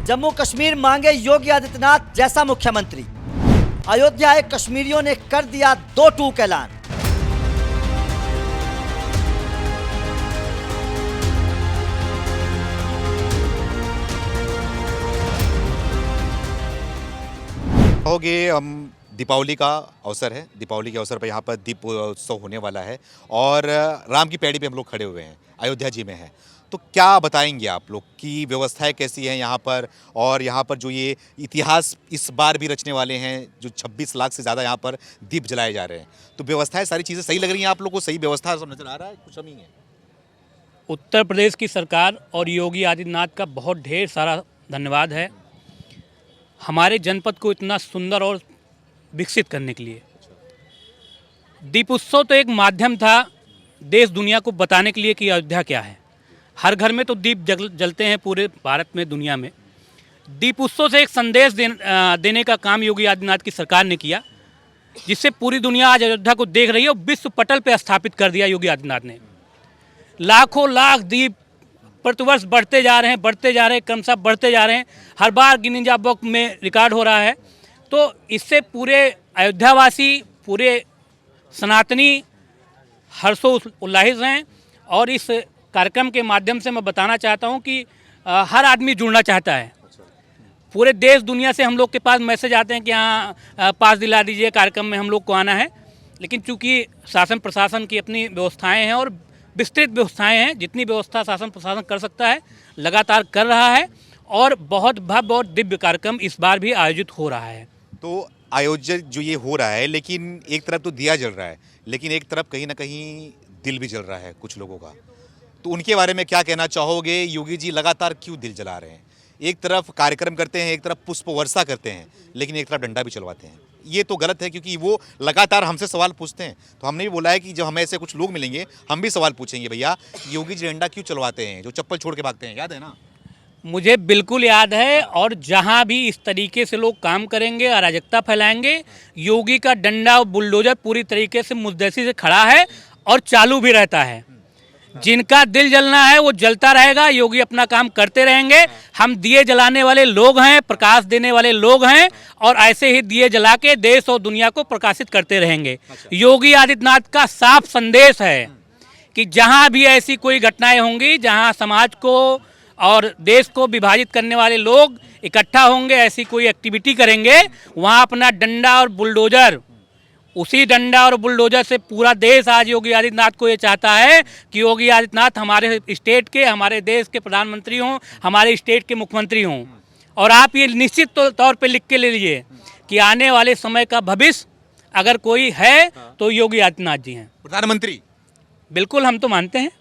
जम्मू कश्मीर मांगे योगी आदित्यनाथ जैसा मुख्यमंत्री। अयोध्या आए कश्मीरियों ने कर दिया 2 टूक ऐलान। कहोगे हम दीपावली का अवसर है, दीपावली के अवसर पर यहाँ पर दीप उत्सव होने वाला है और राम की पैड़ी पे हम लोग खड़े हुए हैं, अयोध्या जी में हैं। तो क्या बताएंगे आप लोग कि व्यवस्थाएं कैसी हैं यहाँ पर, और यहाँ पर जो ये इतिहास इस बार भी रचने वाले हैं, जो 26 लाख से ज़्यादा यहाँ पर दीप जलाए जा रहे हैं, तो व्यवस्थाएं सारी चीज़ें सही लग रही हैं आप लोग को? सही व्यवस्था सब नज़र आ रहा है, कुछ कमी है? उत्तर प्रदेश की सरकार और योगी आदित्यनाथ का बहुत ढेर सारा धन्यवाद है हमारे जनपद को इतना सुंदर और विकसित करने के लिए। दीप उत्सव तो एक माध्यम था देश दुनिया को बताने के लिए कि अयोध्या क्या है। हर घर में तो दीप जलते हैं पूरे भारत में, दुनिया में। दीप उत्सव से एक संदेश देने का काम योगी आदित्यनाथ की सरकार ने किया, जिससे पूरी दुनिया आज अयोध्या को देख रही है और विश्व पटल पर स्थापित कर दिया योगी आदित्यनाथ ने। लाखों लाख दीप प्रतिवर्ष बढ़ते जा रहे हैं, क्रमशः बढ़ते जा रहे हैं। हर बार गिनीज बुक में रिकॉर्ड हो रहा है। तो इससे पूरे अयोध्यावासी, पूरे सनातनी हर्षोल्लासित हैं। और इस कार्यक्रम के माध्यम से मैं बताना चाहता हूं कि हर आदमी जुड़ना चाहता है। पूरे देश दुनिया से हम लोग के पास मैसेज आते हैं कि हाँ पास दिला दीजिए, कार्यक्रम में हम लोग को आना है। लेकिन चूँकि शासन प्रशासन की अपनी व्यवस्थाएँ हैं और विस्तृत व्यवस्थाएं हैं, जितनी व्यवस्था शासन प्रशासन कर सकता है लगातार कर रहा है। और बहुत भव्य और दिव्य कार्यक्रम इस बार भी आयोजित हो रहा है। तो आयोजन जो ये हो रहा है, लेकिन एक तरफ तो दिया जल रहा है, लेकिन एक तरफ कहीं ना कहीं दिल भी जल रहा है कुछ लोगों का। तो उनके बारे में क्या कहना चाहोगे? योगी जी लगातार क्यों दिल जला रहे हैं? एक तरफ कार्यक्रम करते हैं, एक तरफ पुष्प वर्षा करते हैं, लेकिन एक तरफ डंडा भी चलवाते हैं। ये तो गलत है, क्योंकि वो लगातार हमसे सवाल पूछते हैं। तो हमने भी बोला है कि जब हमें ऐसे कुछ लोग मिलेंगे हम भी सवाल पूछेंगे, भैया योगी जी डंडा क्यों चलवाते हैं, जो चप्पल छोड़ के भागते हैं, याद है ना? मुझे बिल्कुल याद है। और जहां भी इस तरीके से लोग काम करेंगे, अराजकता फैलाएंगे, योगी का डंडा और बुलडोजर पूरी तरीके से मुद्देसी से खड़ा है और चालू भी रहता है। जिनका दिल जलना है वो जलता रहेगा, योगी अपना काम करते रहेंगे। हम दिए जलाने वाले लोग हैं, प्रकाश देने वाले लोग हैं, और ऐसे ही दिए जला के देश और दुनिया को प्रकाशित करते रहेंगे। योगी आदित्यनाथ का साफ संदेश है कि जहां भी ऐसी कोई घटनाएं होंगी, जहां समाज को और देश को विभाजित करने वाले लोग इकट्ठा होंगे, ऐसी कोई एक्टिविटी करेंगे, वहां अपना डंडा और बुलडोजर, उसी डंडा और बुलडोजर से पूरा देश आज योगी आदित्यनाथ को ये चाहता है कि योगी आदित्यनाथ हमारे स्टेट के, हमारे देश के प्रधानमंत्री हों, हमारे स्टेट के मुख्यमंत्री हों। और आप ये निश्चित तौर पे लिख के ले लीजिए कि आने वाले समय का भविष्य अगर कोई है तो योगी आदित्यनाथ जी हैं प्रधानमंत्री। बिल्कुल, हम तो मानते हैं।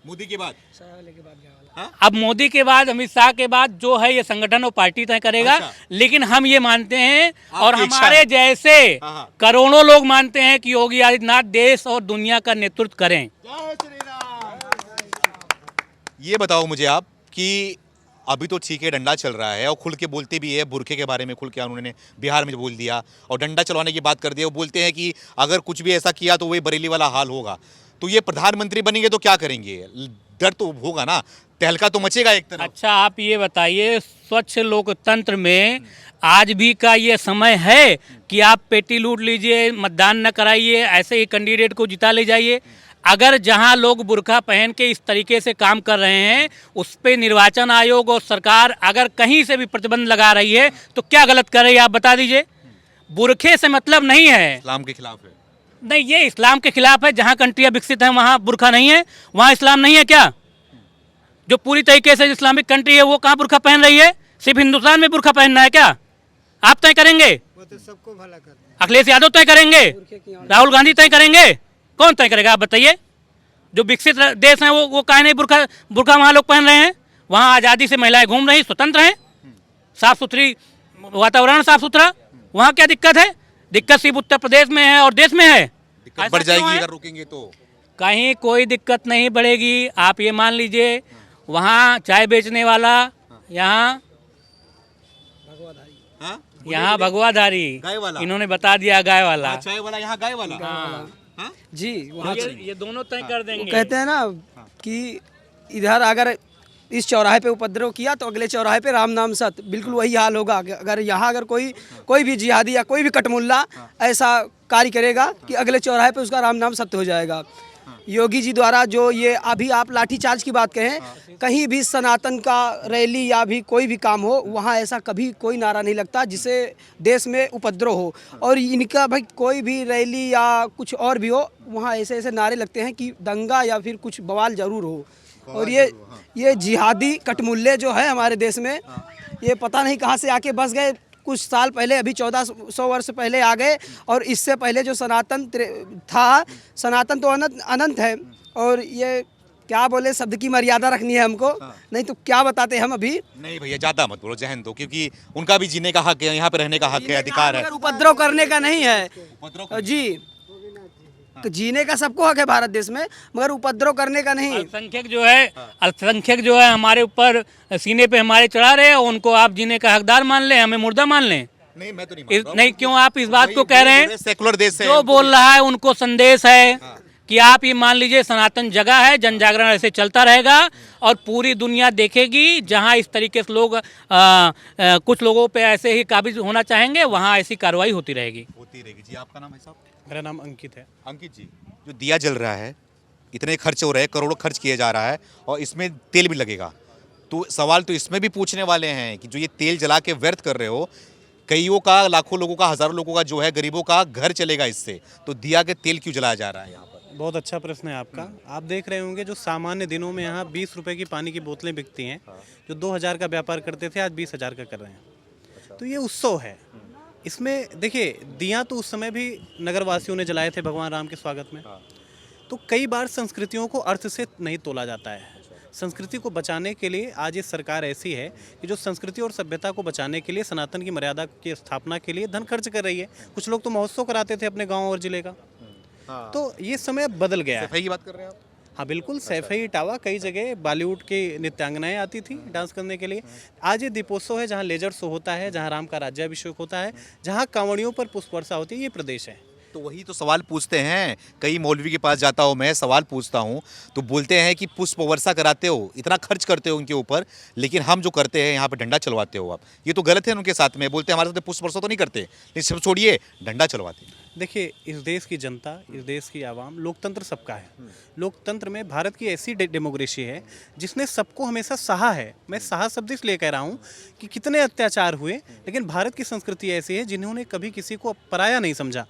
मोदी के बाद अब मोदी के बाद, अमित शाह के बाद जो है ये संगठन और पार्टी तय करेगा। अच्छा। लेकिन हम ये मानते हैं और आपकी इच्छा हमारे है। जैसे हाँ। करोड़ों लोग मानते हैं कि योगी आदित्यनाथ देश और दुनिया का नेतृत्व करें। ये बताओ मुझे आप कि अभी तो ठीक है, डंडा चल रहा है और खुल के बोलते भी है, बुरखे के बारे में खुल के उन्होंने बिहार में बोल दिया और डंडा चलवाने की बात कर दिया। वो बोलते हैं कि अगर कुछ भी ऐसा किया तो वही बरेली वाला हाल होगा। तो ये प्रधानमंत्री बनेंगे तो क्या करेंगे? डर तो होगा ना, तहलका तो मचेगा एक तरफ। अच्छा, आप ये बताइए, स्वच्छ लोकतंत्र में आज भी का ये समय है कि आप पेटी लूट लीजिए, मतदान न कराइए, ऐसे ही कैंडिडेट को जिता ले जाइए? अगर जहां लोग बुर्का पहन के इस तरीके से काम कर रहे हैं, उस पर निर्वाचन आयोग और सरकार अगर कहीं से भी प्रतिबंध लगा रही है तो क्या गलत कर रही है, आप बता दीजिए। बुरखे से मतलब नहीं है, इस्लाम के खिलाफ है। नहीं, ये इस्लाम के खिलाफ है। जहां कंट्रियां विकसित हैं वहां बुरखा नहीं है, वहां इस्लाम नहीं है क्या? जो पूरी तरीके से इस्लामिक कंट्री है वो कहाँ बुर्खा पहन रही है? सिर्फ हिंदुस्तान में बुर्खा पहनना है क्या? आप तय करेंगे? वो तो सबको भला कर अखिलेश यादव तय करेंगे? राहुल गांधी तय करेंगे? कौन तय करेगा, आप बताइए। जो विकसित देश हैं वो काहे नहीं बुर्खा वहाँ लोग पहन रहे हैं? वहाँ आज़ादी से महिलाएं घूम रही, स्वतंत्र हैं, साफ सुथरी वातावरण, साफ सुथरा। वहाँ क्या दिक्कत है? दिक्कत सिर्फ उत्तर प्रदेश में है और देश में है। दिक्कत बढ़ जाएगी अगर रोकेंगे तो। कहीं कोई दिक्कत नहीं बढ़ेगी। आप ये मान लीजिए, वहाँ चाय बेचने वाला, यहाँ भगवाधारी, इन्होंने बता दिया गाय वाला, चाय वाला यहाँ गाय वाला। जी, वहाँ ये दोनों तय कर देंगे। कहते हैं ना कि इधर अगर इस चौराहे पे उपद्रव किया तो अगले चौराहे पे राम नाम सत्य, बिल्कुल वही हाल होगा। अगर यहाँ अगर कोई भी जिहादी या कोई भी कटमुल्ला ऐसा कार्य करेगा कि अगले चौराहे पे उसका राम नाम सत्य हो जाएगा। योगी जी द्वारा जो ये अभी आप लाठीचार्ज की बात कहें, कहीं भी सनातन का रैली या भी कोई भी काम हो, वहाँ ऐसा कभी कोई नारा नहीं लगता जिससे देश में उपद्रव हो। और इनका भाई कोई भी रैली या कुछ और भी हो, वहाँ ऐसे ऐसे नारे लगते हैं कि दंगा या फिर कुछ बवाल जरूर हो। और ये जिहादी कटमुल्ले जो है हमारे देश में, ये पता नहीं कहाँ से आके बस गए। कुछ साल पहले, अभी 1400 वर्ष पहले आ गए, और इससे पहले जो सनातन था, सनातन तो अनंत है। और ये क्या बोले, शब्द की मर्यादा रखनी है हमको, नहीं तो क्या बताते हम अभी। नहीं भैया ज़्यादा मत बोलो, जहन दो, क्योंकि उनका भी जीने का हक है, यहाँ पे रहने का हक है, अधिकार है। उपद्रव करने का नहीं है जी, जीने का सबको हक है भारत देश में, मगर उपद्रव करने का नहीं। अल्पसंख्यक जो है हमारे ऊपर सीने पे हमारे चढ़ा रहे हैं, उनको आप जीने का हकदार मान लें, हमें मुर्दा मान लें। नहीं, मैं तो नहीं नहीं, क्यों आप इस बात को कह रहे हैं? सेकुलर देश है, जो बोल रहा है उनको संदेश है कि आप ये मान लीजिए सनातन जगह है, जन जागरण ऐसे चलता रहेगा और पूरी दुनिया देखेगी। जहां इस तरीके से लोग कुछ लोगों पे ऐसे ही काबिज होना चाहेंगे, वहां ऐसी कार्रवाई होती रहेगी। जी, आपका नाम है साहब? मेरा नाम अंकित है। अंकित जी, जो दिया जल रहा है, इतने खर्च हो रहे हैं, करोड़ों खर्च किया जा रहा है, और इसमें तेल भी लगेगा, तो सवाल तो इसमें भी पूछने वाले हैं कि जो ये तेल जला के व्यर्थ कर रहे हो, कईयों का, लाखों लोगों का, हजारों लोगों का जो है, गरीबों का घर चलेगा इससे, तो दिया के तेल क्यों जलाया जा रहा है यहाँ पर? बहुत अच्छा प्रश्न है आपका। आप देख रहे होंगे जो सामान्य दिनों में यहाँ 20 रुपए की पानी की बोतलें बिकती हैं, जो 2000 का व्यापार करते थे आज 20,000 का कर रहे हैं। तो ये उत्सव है। इसमें देखिए, दिया तो उस समय भी नगरवासियों ने जलाए थे भगवान राम के स्वागत में। तो कई बार संस्कृतियों को अर्थ से नहीं तोला जाता है। संस्कृति को बचाने के लिए आज ये सरकार ऐसी है कि जो संस्कृति और सभ्यता को बचाने के लिए, सनातन की मर्यादा की स्थापना के लिए धन खर्च कर रही है। कुछ लोग तो महोत्सव कराते थे अपने गाँव और जिले का। तो ये समय बदल गया है। सफाई की बात कर रहे हैं आप? हाँ बिल्कुल, सैफई इटावा, कई जगह बॉलीवुड की नृत्यांगनाएं आती थी डांस करने के लिए। आज ये दीपोत्सव है, जहाँ लेजर शो होता है, जहाँ राम का राज्याभिषेक होता है, जहाँ कांवड़ियों पर पुष्प वर्षा होती है। ये प्रदेश है। तो वही तो सवाल पूछते हैं, कई मौलवी के पास जाता हूँ मैं, सवाल पूछता हूँ तो बोलते हैं कि पुष्प वर्षा कराते हो, इतना खर्च करते हो उनके ऊपर, लेकिन हम जो करते हैं यहाँ पे डंडा चलवाते हो आप। ये तो गलत है उनके साथ में। बोलते हैं हमारे साथ पुष्प वर्षा तो नहीं करते, लेकिन सब छोड़िए, डंडा चलवाते हैं। देखिए, इस देश की जनता, इस देश की आवाम, लोकतंत्र सबका है। लोकतंत्र में भारत की ऐसी डेमोक्रेसी है जिसने सबको हमेशा सहा है। मैं सहा शब्द इसलिए कह रहा हूँ कि कितने अत्याचार हुए, लेकिन भारत की संस्कृति ऐसी है जिन्होंने कभी किसी को पराया नहीं समझा।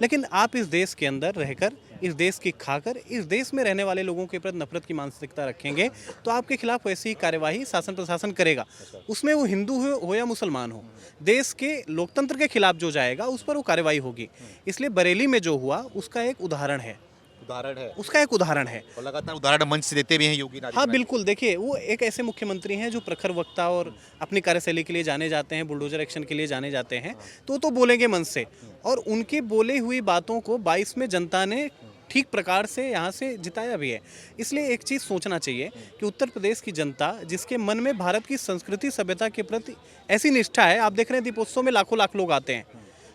लेकिन आप इस देश के अंदर रहकर, इस देश की खाकर, इस देश में रहने वाले लोगों के प्रति नफरत की मानसिकता रखेंगे तो आपके खिलाफ वैसी ही कार्यवाही शासन प्रशासन करेगा। उसमें वो हिंदू हो या मुसलमान हो, देश के लोकतंत्र के खिलाफ जो जाएगा उस पर वो कार्यवाही होगी। इसलिए बरेली में जो हुआ उसका एक उदाहरण है। उसका एक उदाहरण है, और लगातार उदाहरण मंच से देते भी हैं योगी। हाँ बिल्कुल। देखिए, वो एक ऐसे मुख्यमंत्री हैं जो प्रखर वक्ता और अपनी कार्यशैली के लिए जाने जाते हैं, बुलडोजर एक्शन के लिए जाने जाते हैं, तो बोलेंगे मन से। और उनकी बोली हुई बातों को 22 में जनता ने ठीक प्रकार से यहाँ से जिताया भी है। इसलिए एक चीज़ सोचना चाहिए कि उत्तर प्रदेश की जनता, जिसके मन में भारत की संस्कृति सभ्यता के प्रति ऐसी निष्ठा है, आप देख रहे हैं दीपोत्सव में लाखों लाख लोग आते हैं।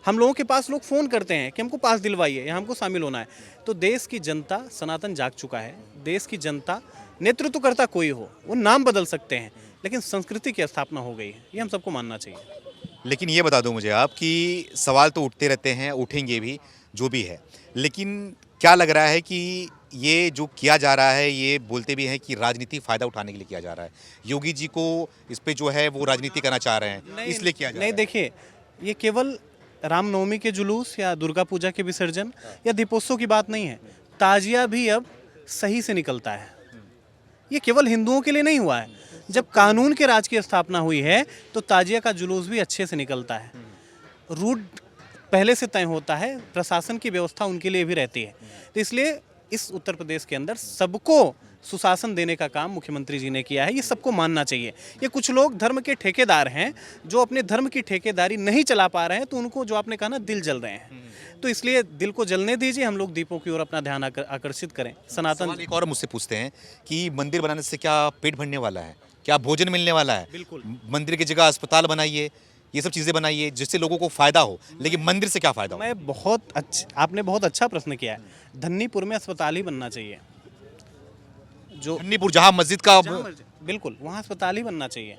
हम लोगों के पास लोग फ़ोन करते हैं कि हमको पास दिलवाइए या हमको शामिल होना है। तो देश की जनता, सनातन जाग चुका है। देश की जनता, नेतृत्व करता कोई हो, वो नाम बदल सकते हैं, लेकिन संस्कृति की स्थापना हो गई है, ये हम सबको मानना चाहिए। लेकिन ये बता दो मुझे आप कि सवाल तो उठते रहते हैं, उठेंगे भी, जो भी है, लेकिन क्या लग रहा है कि ये जो किया जा रहा है, ये बोलते भी हैं कि राजनीति फ़ायदा उठाने के लिए किया जा रहा है। योगी जी को इस पे जो है वो राजनीति करना चाह रहे हैं, इसलिए किया जा रहा है। नहीं, देखिए, ये केवल रामनवमी के जुलूस या दुर्गा पूजा के विसर्जन या दीपोत्सव की बात नहीं है। ताजिया भी अब सही से निकलता है। ये केवल हिंदुओं के लिए नहीं हुआ है। जब कानून के राज की स्थापना हुई है तो ताजिया का जुलूस भी अच्छे से निकलता है। रूट पहले से तय होता है, प्रशासन की व्यवस्था उनके लिए भी रहती है। तो इसलिए इस उत्तर प्रदेश के अंदर सबको सुशासन देने का काम मुख्यमंत्री जी ने किया है, ये सबको मानना चाहिए। ये कुछ लोग धर्म के ठेकेदार हैं जो अपने धर्म की ठेकेदारी नहीं चला पा रहे हैं, तो उनको, जो आपने कहा ना, दिल जल रहे हैं। तो इसलिए दिल को जलने दीजिए, हम लोग दीपों की ओर अपना ध्यान आकर्षित करें। सनातन एक और मुझसे पूछते हैं कि मंदिर बनाने से क्या पेट भरने वाला है, क्या भोजन मिलने वाला है? बिल्कुल। मंदिर की जगह अस्पताल बनाइए, ये सब चीज़ें बनाइए जिससे लोगों को फ़ायदा हो, लेकिन मंदिर से क्या फ़ायदा हो? आपने बहुत अच्छा प्रश्न किया है। धन्नीपुर में अस्पताल ही बनना चाहिए। जो धन्नीपुर, जहाँ मस्जिद का बिल्कुल वहाँ अस्पताल ही बनना चाहिए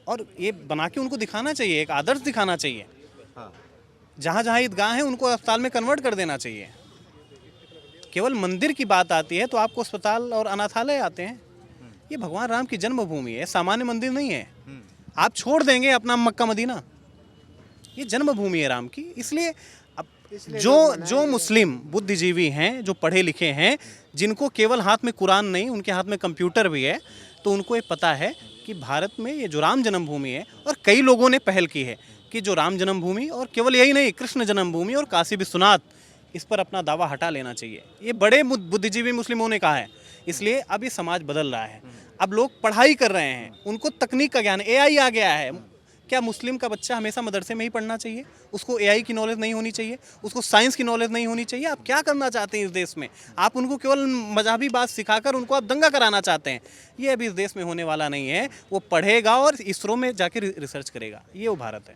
और ये बना के उनको दिखाना चाहिए, एक आदर्श दिखाना चाहिए। जहाँ जहाँ ईदगाह है उनको अस्पताल में कन्वर्ट कर देना चाहिए। केवल मंदिर की बात आती है तो आपको अस्पताल और अनाथालय आते हैं। ये भगवान राम की जन्मभूमि है, सामान्य मंदिर नहीं है। आप छोड़ देंगे अपना मक्का मदीना, ये जन्मभूमि है राम की। इसलिए अब जो मुस्लिम बुद्धिजीवी हैं, जो पढ़े लिखे हैं, जिनको केवल हाथ में कुरान नहीं उनके हाथ में कंप्यूटर भी है, तो उनको ये पता है कि भारत में ये जो राम जन्मभूमि है, और कई लोगों ने पहल की है कि जो राम जन्मभूमि और केवल यही नहीं कृष्ण जन्मभूमि और काशी विश्वनाथ, इस पर अपना दावा हटा लेना चाहिए। ये बड़े बुद्धिजीवी मुस्लिमों ने कहा है। इसलिए अब ये समाज बदल रहा है। अब लोग पढ़ाई कर रहे हैं, उनको तकनीक का ज्ञान, एआई आ गया है। क्या मुस्लिम का बच्चा हमेशा मदरसे में ही पढ़ना चाहिए? उसको एआई की नॉलेज नहीं होनी चाहिए? उसको साइंस की नॉलेज नहीं होनी चाहिए? आप क्या करना चाहते हैं इस देश में? आप उनको केवल मजहबी बात सिखाकर उनको आप दंगा कराना चाहते हैं। ये अभी इस देश में होने वाला नहीं है। वो पढ़ेगा और इसरो में जाके रिसर्च करेगा। ये वो भारत है।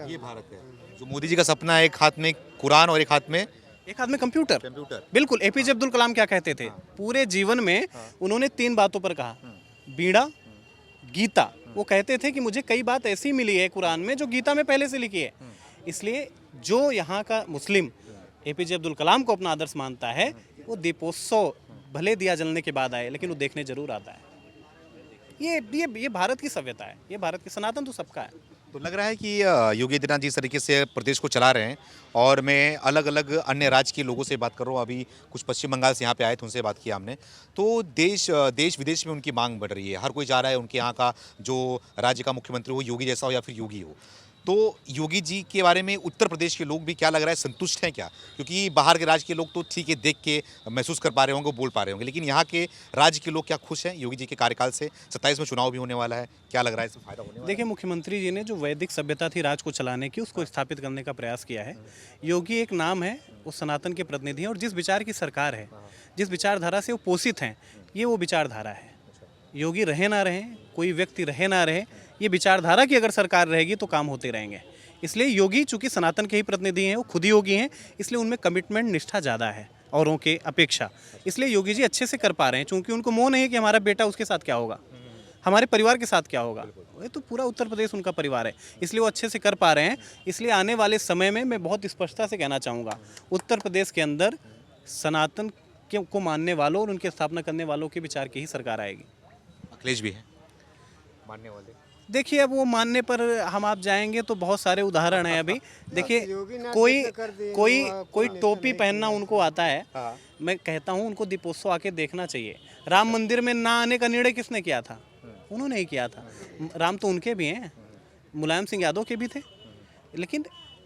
ये भारत है जो मोदी जी का सपना है, एक हाथ में कुरान और एक हाथ में कंप्यूटर। बिल्कुल। एपीजे अब्दुल कलाम क्या कहते थे? पूरे जीवन में उन्होंने 3 बातों पर कहा, बीड़ा, गीता। वो कहते थे कि मुझे कई बात ऐसी मिली है कुरान में जो गीता में पहले से लिखी है। इसलिए जो यहाँ का मुस्लिम एपीजे अब्दुल कलाम को अपना आदर्श मानता है, वो दीपोत्सव भले दिया जलने के बाद आए, लेकिन वो देखने जरूर आता है। ये भारत की सभ्यता है, ये भारत की, सनातन तो सबका है। तो लग रहा है कि योगी आदित्यनाथ जी इस तरीके से प्रदेश को चला रहे हैं। और मैं अलग अलग अन्य राज्य के लोगों से बात कर रहा हूँ। अभी कुछ पश्चिम बंगाल से यहाँ पे आए थे, उनसे बात किया हमने। तो देश विदेश में उनकी मांग बढ़ रही है। हर कोई चाह रहा है उनके यहाँ का जो राज्य का मुख्यमंत्री हो योगी जैसा हो या फिर योगी हो। तो योगी जी के बारे में उत्तर प्रदेश के लोग भी क्या लग रहा है, संतुष्ट हैं क्या? क्योंकि बाहर के राज्य के लोग तो ठीक है, देख के महसूस कर पा रहे होंगे, बोल पा रहे होंगे, लेकिन यहाँ के राज्य के लोग क्या खुश हैं योगी जी के कार्यकाल से? 27 में चुनाव भी होने वाला है, क्या लग रहा है इससे फायदा होने वाला है? देखिए, मुख्यमंत्री जी ने जो वैदिक सभ्यता थी राज को चलाने की, उसको स्थापित करने का प्रयास किया है। योगी एक नाम है, वो सनातन के प्रतिनिधि हैं और जिस विचार की सरकार है, जिस विचारधारा से वो पोषित हैं, ये वो विचारधारा है। योगी रहे ना रहे, कोई व्यक्ति रहे ना रहे, ये विचारधारा की अगर सरकार रहेगी तो काम होते रहेंगे। इसलिए योगी चूंकि सनातन के ही प्रतिनिधि हैं, वो खुद ही योगी हैं, इसलिए उनमें कमिटमेंट, निष्ठा ज़्यादा है औरों के अपेक्षा। इसलिए योगी जी अच्छे से कर पा रहे हैं, चूंकि उनको मोह नहीं है कि हमारा बेटा उसके साथ क्या होगा, हमारे परिवार के साथ क्या होगा। ये तो पूरा उत्तर प्रदेश उनका परिवार है, इसलिए वो अच्छे से कर पा रहे हैं। इसलिए आने वाले समय में मैं बहुत स्पष्टता से कहना चाहूँगा, उत्तर प्रदेश के अंदर सनातन को मानने वालों और उनकी स्थापना करने वालों के विचार की ही सरकार आएगी। अखिलेश भी है मानने वाले। देखिए, अब वो मानने पर हम आप जाएंगे तो बहुत सारे उदाहरण हैं। अभी देखिए, कोई टोपी पहनना उनको आता है। मैं कहता हूँ उनको दीपोत्सव आके देखना चाहिए। राम मंदिर में ना आने का निर्णय किसने किया था? उन्होंने ही किया था। राम तो उनके भी हैं, मुलायम सिंह यादव के भी थे। लेकिन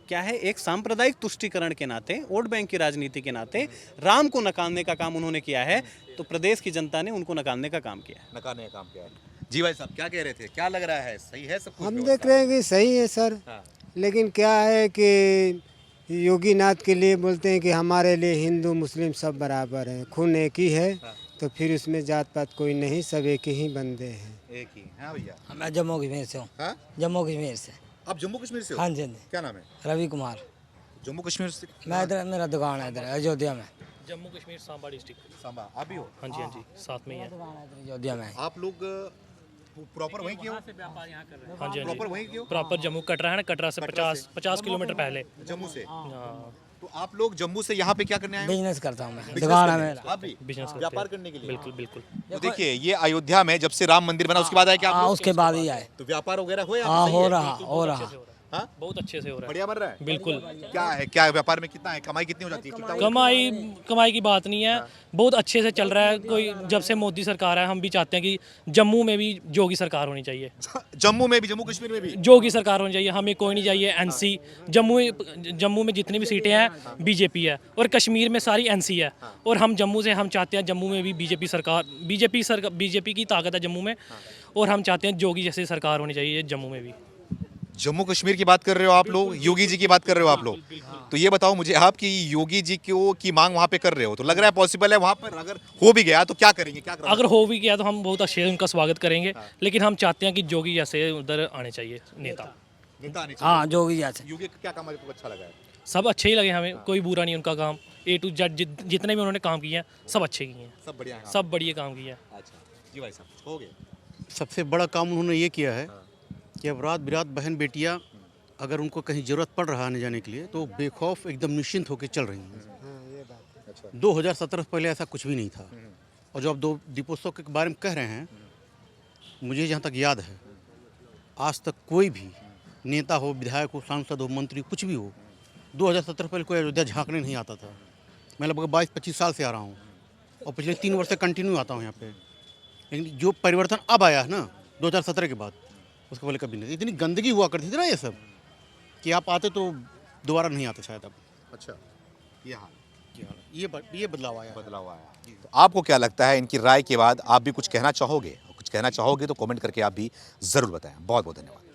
क्या है, एक सांप्रदायिक तुष्टीकरण के नाते, वोट बैंक की राजनीति के नाते राम को नकारने का काम उन्होंने किया है, तो प्रदेश की जनता ने उनको नकारने का काम किया है। नकारने का काम किया है। जी भाई साहब, क्या कह रहे थे? क्या लग रहा है, सही है सब कुछ? हम देख रहे हैं कि सही है सर। लेकिन क्या है कि योगी नाथ के लिए बोलते हैं कि हमारे लिए हिंदू मुस्लिम सब बराबर हैं, खून एक ही है, तो फिर उसमें जात पात कोई नहीं, सब एक ही बंदे हैं। एक ही। हाँ भैया, मैं जम्मू कश्मीर से हूँ। हाँ? जम्मू कश्मीर से। आप जम्मू कश्मीर से हो? हाँ जी, हाँ जी। क्या नाम है? रवि कुमार। जम्मू कश्मीर से? मैं इधर, मेरा दुकान है इधर अयोध्या में। जम्मू कश्मीर सांबा डिस्ट्रिक्ट। सांबा। आप भी हो? हाँ जी, हाँ जी, साथ में ही है। अयोध्या में। आप लोग प्रॉपर वहीं के हो? हाँ जी, हाँ प्रॉपर जी, वहीं के हो? प्रॉपर जम्मू। कटरा है ना, कटरा से 50 किलोमीटर पहले। जम्मू से? हाँ, तो आप लोग जम्मू से यहाँ पे क्या करने आए हो? बिजनेस करता हूँ मैं, बिजनेस दुकान है करने? मेरा। आप भी बिजनेस करते व्यापार हैं। करने के लिए? बिल्कुल बिल्कुल। तो देखिए, ये अयोध्या में जब से राम मंदिर बना उसके बाद आए क्या आप हाँ, लोग? उसके बाद ही आए। तो व्यापार वगैरह हुए? हाँ, हो रहा। हाँ? बहुत अच्छे से हो रहा है। बढ़िया बन रहा है? बिल्कुल। क्या है, क्या व्यापार में कितना है, कमाई कितनी हो जाती है? कितना हो- कमाई की बात नहीं है, बहुत अच्छे से चल रहा है। कोई जब से मोदी सरकार है, हम भी चाहते हैं कि जम्मू में भी योगी सरकार होनी चाहिए। जम्मू में भी, जम्मू कश्मीर में भी योगी सरकार होनी चाहिए। हमें कोई नहीं चाहिए एनसी। जम्मू में जितनी भी सीटें हैं बीजेपी है, और कश्मीर में सारी एनसी है। और हम जम्मू से, हम चाहते हैं जम्मू में भी बीजेपी सरकार, बीजेपी की ताकत है जम्मू में, और हम चाहते हैं योगी जैसी सरकार होनी चाहिए जम्मू में भी। जम्मू कश्मीर की बात कर रहे हो आप लोग, योगी जी की बात कर रहे हो आप लोग। तो ये बताओ मुझे आप कि योगी जी की मांग वहाँ पे कर रहे हो, तो लग रहा है पॉसिबल है वहाँ पर? अगर हो भी गया तो क्या करेंगे, क्या करेंगे? अगर हो भी गया तो हम बहुत अच्छे से उनका स्वागत करेंगे। लेकिन हम चाहते हैं कि योगी जैसे उधर आने चाहिए नेता। नेता आने चाहिए। हाँ, योगी जैसे। योगी का क्या काम आपको अच्छा लगा है? सब अच्छे ही लगे हमें, कोई बुरा नहीं उनका काम। A to Z जितने भी उन्होंने काम किए हैं सब अच्छे किए हैं, सब बढ़िया है? सब बढ़िया काम किया है। अच्छा जी भाई साहब, हो गया। सबसे बड़ा काम उन्होंने ये किया है कि अब रात बिरात बहन बेटियां अगर उनको कहीं ज़रूरत पड़ रहा है आने जाने के लिए तो बेखौफ एकदम निश्चिंत होकर चल रही हैं। 2017 से पहले ऐसा कुछ भी नहीं था। और जो आप दो दीपोत्सव के बारे में कह रहे हैं, मुझे जहाँ तक याद है आज तक कोई भी नेता हो, विधायक हो, सांसद हो, मंत्री कुछ भी हो, 2017 पहले कोई अयोध्या झांकने नहीं आता था। मैं लगभग 22-25 साल से आ रहा हूँ और पिछले 3 वर्ष से कंटिन्यू आता हूँ यहाँ पे। लेकिन जो परिवर्तन अब आया है ना 2017 के बाद, उसके पहले कभी नहीं। इतनी गंदगी हुआ करती थी ना ये सब कि आप आते तो दोबारा नहीं आते शायद अब। अच्छा, ये हाल ये बदलाव आया। आया। तो आपको क्या लगता है इनकी राय के बाद, आप भी कुछ कहना चाहोगे? कुछ कहना चाहोगे तो कमेंट करके आप भी ज़रूर बताएं। बहुत बहुत धन्यवाद।